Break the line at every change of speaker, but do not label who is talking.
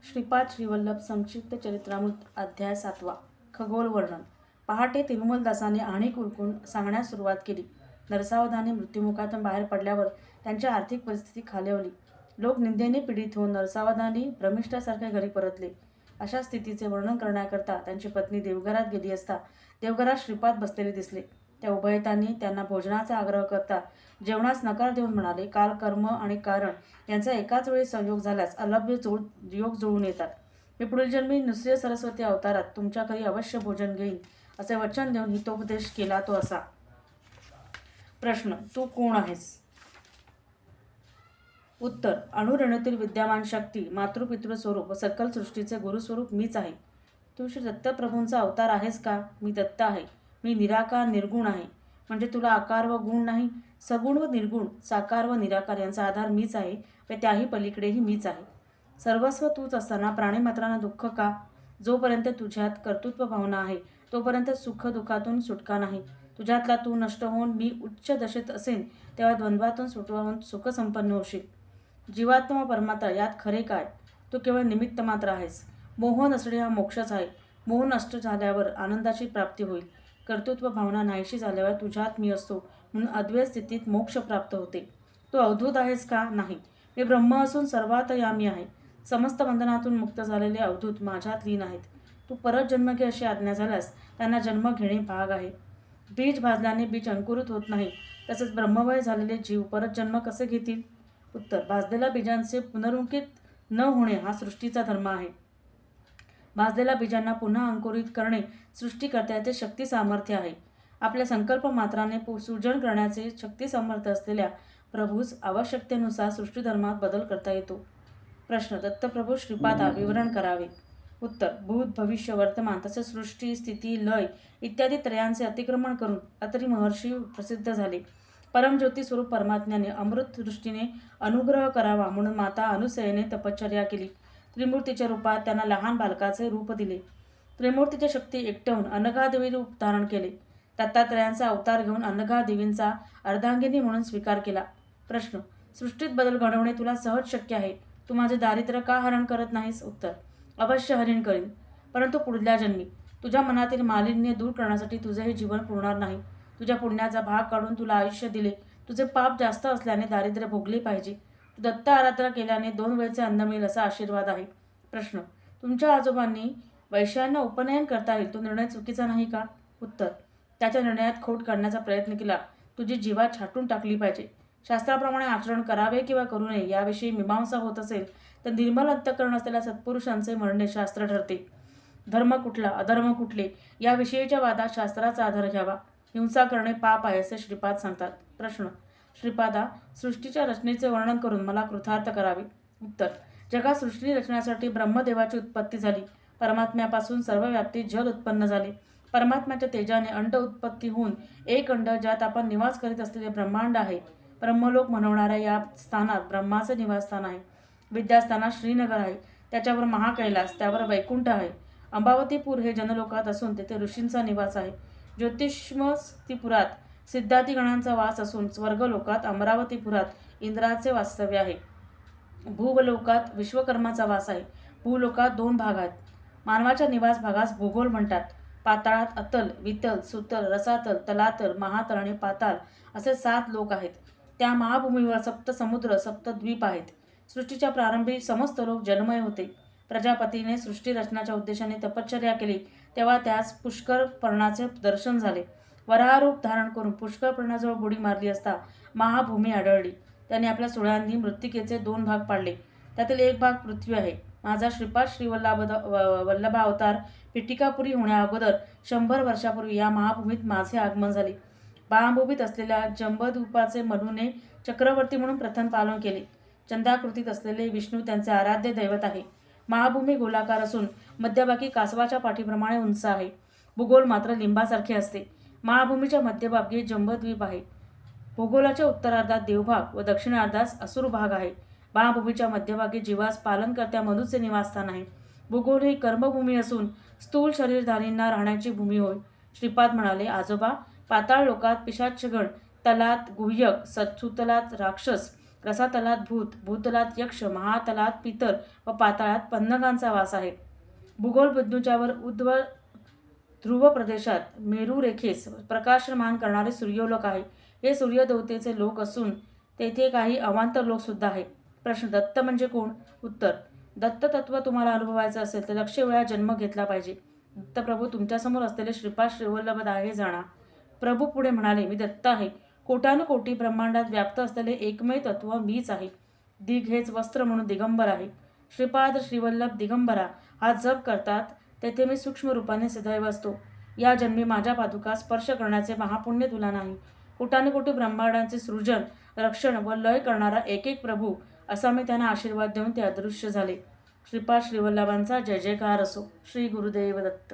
श्रीपाद श्रीवल्लभ संक्षिप्त चरित्रामृत अध्याय 7 खगोल वर्णन. पहाटे तिरुमलदासाने आणीक उरकून सांगण्यास सुरुवात केली. नरसावधाने मृत्युमुखातून बाहेर पडल्यावर त्यांची आर्थिक परिस्थिती खालावली. लोक निंदेने पीडित होऊन नरसावधानी भ्रमिष्ठासारखे घरी परतले. अशा स्थितीचे वर्णन करण्याकरता त्यांची पत्नी देवघरात गेली असता देवघरात श्रीपाद बसलेले दिसले. त्या उभयतांनी त्यांना भोजनाचा आग्रह करता जेवणास नकार देऊन म्हणाले, काल कर्म आणि कारण यांचा एकाच वेळी संयोग झाल्यास अलभ्य योग जुळून येतात. मी पुढील जन्मी नृसिंह सरस्वती अवतारात तुमच्या घरी अवश्य भोजन घेईन असे वचन देऊन हितोपदेश केला तो असा. प्रश्न. तू कोण आहेस? उत्तर. अणुरेणूतील विद्यमान शक्ती, मातृपितृ स्वरूप व सकल सृष्टीचे गुरुस्वरूप मीच आहे. तू श्री दत्तप्रभूंचा अवतार आहेस का? मी दत्त आहे. मी निराकार निर्गुण आहे. म्हणजे तुला आकार व गुण नाही, सगुण व निर्गुण, साकार व निराकार यांचा आधार मीच आहे व त्याही पलीकडेही मीच आहे. सर्वस्व तूच असताना प्राणीमात्रांना दुःख का? जोपर्यंत तुझ्यात कर्तृत्व भावना आहे तोपर्यंत सुख दुःखातून सुटका नाही. तुझ्यातला तू नष्ट होऊन मी उच्च दशेत असेन तेव्हा द्वंद्वातून सुटवा होऊन सुखसंपन्न होशील. जीवात्मा व परमात्मा यात खरे काय? तू केवळ निमित्त मात्र आहेस. मोह नसणे हा मोक्षच आहे. मोह नष्ट झाल्यावर आनंदाची प्राप्ती होईल. कर्तृत्व भावना नाहीशी झाल्यावर तुझ्यात मी असतो म्हणून अद्वैत स्थितीत मोक्ष प्राप्त होते. तू अवधूत आहेस का? नाही. मी ब्रह्म असून सर्वात यामी आहे. समस्त बंधनातून मुक्त झालेले अवधूत माझ्यात लीन आहेत. तू परत जन्म घे अशी आज्ञा झाल्यास त्यांना जन्म घेणे भाग आहे. बीज भाजल्याने बीज अंकुरित होत नाही, तसेच ब्रह्ममय झालेले जीव परत जन्म कसे घेतील? उत्तर. भाजलेल्या बीजांचे पुनरुंकित न होणे हा सृष्टीचा धर्म आहे. भाजलेल्या बीजांना पुन्हा अंकुरित करणे सृष्टीकर्त्याचे शक्ती सामर्थ्य आहे. आपल्या संकल्प मात्राने सृजन करण्याचे शक्ती सामर्थ्य असलेल्या प्रभूस आवश्यकतेनुसार सृष्टीधर्मात बदल करता येतो. प्रश्न. दत्तप्रभू श्रीपादा विवरण करावे. उत्तर. भूत भविष्य वर्तमान तसेच सृष्टी स्थिती लय इत्यादी त्रयांचे अतिक्रमण करून अत्री महर्षी प्रसिद्ध झाले. परमज्योती स्वरूप परमात्म्याने अमृत दृष्टीने अनुग्रह करावा म्हणून माता अनुसयेने तपश्चर्या केली. त्रिमूर्तीच्या रूपात त्यांना लहान बालकाचे रूप दिले. त्रिमूर्तीची शक्ती एकटवून अनघादेवी रूप धारण केले. दत्तात्रयांचा अवतार घेऊन अनघादेवींचा अर्धांगिनी म्हणून स्वीकार केला. प्रश्न. सृष्टीत बदल घडवणे तुला सहज शक्य आहे. तू माझे दारिद्र्य का हरण करत नाहीस? उत्तर. अवश्य हरण करीन, परंतु पुढल्या जन्मी. तुझ्या मनातील मालिन्य दूर करण्यासाठी तुझे हे जीवन पुरणार नाही. तुझ्या पुण्याचा भाग काढून तुला आयुष्य दिले. तुझे पाप जास्त असल्याने दारिद्र्य भोगले पाहिजे. तू दत्त आराधना केल्याने 2 वेळचे अन्न मिळेल असा आशीर्वाद आहे. प्रश्न. तुमच्या आजोबांनी वैश्यांना उपनयन करता येईल तो निर्णय चुकीचा नाही का? उत्तर. त्याच्या निर्णयात खोट काढण्याचा प्रयत्न केला. तुझी जीवा छाटून टाकली पाहिजे. शास्त्राप्रमाणे आचरण करावे किंवा करू नये याविषयी मीमांसा होत असेल तर निर्मल अंतःकरण असलेल्या सत्पुरुषांचे म्हणणे शास्त्र ठरते. धर्म कुठला अधर्म कुठले याविषयीच्या वादात शास्त्राचा आधार घ्यावा. हिंसा करणे पाप आहे असे श्रीपाद सांगतात. प्रश्न. श्रीपादा, सृष्टीच्या रचनेचे वर्णन करून मला कृतार्थ करावे. उत्तर. जगात सृष्टी रचण्यासाठी ब्रह्मदेवाची उत्पत्ती झाली. परमात्म्यापासून सर्व व्याप्ती जल उत्पन्न झाले. परमात्म्याच्या तेजाने अंड उत्पत्ती होऊन एक अंड ज्यात आपण निवास करीत असलेले ब्रह्मांड आहे. ब्रह्मलोक म्हणवणाऱ्या या स्थानात ब्रह्माचे निवासस्थान आहे. विद्यास्थानात श्रीनगर आहे. त्याच्यावर महाकैलास, त्यावर वैकुंठ आहे. अंबावतीपूर हे जनलोकात असून तेथे ऋषींचा निवास आहे. ज्योतिष्मतीपुरात सिद्धार्थीगणांचा वास असून स्वर्गलोकात अमरावतीपुरात इंद्राचे वास्तव्य आहे. भूवलोकात विश्वकर्माचा वास आहे. भूलोकात 2 भाग आहेत. मानवाच्या निवास भागास भूगोल म्हणतात. पाताळात अतल, वितल, सुतल, रसातल, तलातल, महातल आणि पाताल असे 7 लोक आहेत. त्या महाभूमीवर 7 समुद्र 7 द्वीप आहेत. सृष्टीच्या प्रारंभी समस्त लोक जलमय होते. प्रजापतीने सृष्टी रचनाच्या उद्देशाने तपश्चर्या केली तेव्हा त्यास पुष्कर पर्णाचे दर्शन झाले. वराहरूप धारण करून पुष्कर पर्णाजवळ बुडी मारली असता महाभूमी आढळली. त्याने आपल्या सुळ्यांनी मृत्तिकेचे 2 भाग पाडले. त्यातील एक भाग पृथ्वी आहे. माझा श्रीपाद वल्लभा अवतार पिटिकापुरी होण्या अगोदर 100 वर्षापूर्वी या महाभूमीत माझे आगमन झाले. महाभूमीत असलेल्या जंबूद्वीपाचे मनूने चक्रवर्ती म्हणून प्रथम पालन केले. चंद्राकृतीत असलेले विष्णू त्यांचे आराध्य दैवत आहे. महाभूमी गोलाकार असून मध्यभागी कासवाच्या पाठीप्रमाणे उंच आहे. भूगोल मात्र लिंबासारखे असते. महाभूमीच्या मध्यभागी जंबूद्वीप आहे. भूगोलाच्या उत्तरार्धात देवभाग व दक्षिणार्धास असुर भाग आहे. महाभूमीच्या मध्यभागी जीवास पालनकर्त्या मनुचे निवासस्थान आहे. भूगोल ही कर्मभूमी असून स्थूल शरीरधारींना राहण्याची भूमी होय. श्रीपाद म्हणाले, आजोबा, पाताळ लोकात पिशाचगण, तलात गुह्यक, सुतलात राक्षस रसातलात भूत, भूतलात यक्ष, महातलात पितर व पाताळात पन्नगांचा वास आहे. भूगोल बिंदूच्यावर उध्व ध्रुव प्रदेशात मेरू रेखेस प्रकाशमान करणारे सूर्यलोक आहे. हे सूर्यदेवतेचे लोक असून तेथे काही अवांतर लोक सुद्धा आहे. प्रश्न: दत्त म्हणजे कोण? उत्तर: दत्त तत्व तुम्हाला अनुभवायचं असेल तर लक्ष वेळा जन्म घेतला पाहिजे. दत्तप्रभू तुमच्यासमोर असलेले श्रीपाद श्रीवल्लभ आहे जाणा. प्रभू पुढे म्हणाले, मी दत्त आहे. कोटानुकोटी ब्रह्मांडात व्याप्त असलेले एकमेव तत्व मीच आहे. दिग हेच वस्त्र म्हणून दिगंबर आहे. श्रीपाद श्रीवल्लभ दिगंबरा हा जप करतात तेथे मी सूक्ष्म रूपाने सदैव असतो. या जन्मी माझ्या पादुका स्पर्श करण्याचे महापुण्य तुला नाही. कोटानुकोटी ब्रह्मांडांचे सृजन, रक्षण व लय करणारा एक एक प्रभू असा मी त्यांना आशीर्वाद देऊन ते अदृश्य झाले. श्रीपाद श्रीवल्लभांचा जय जयकार असो. श्री गुरुदेव दत्त.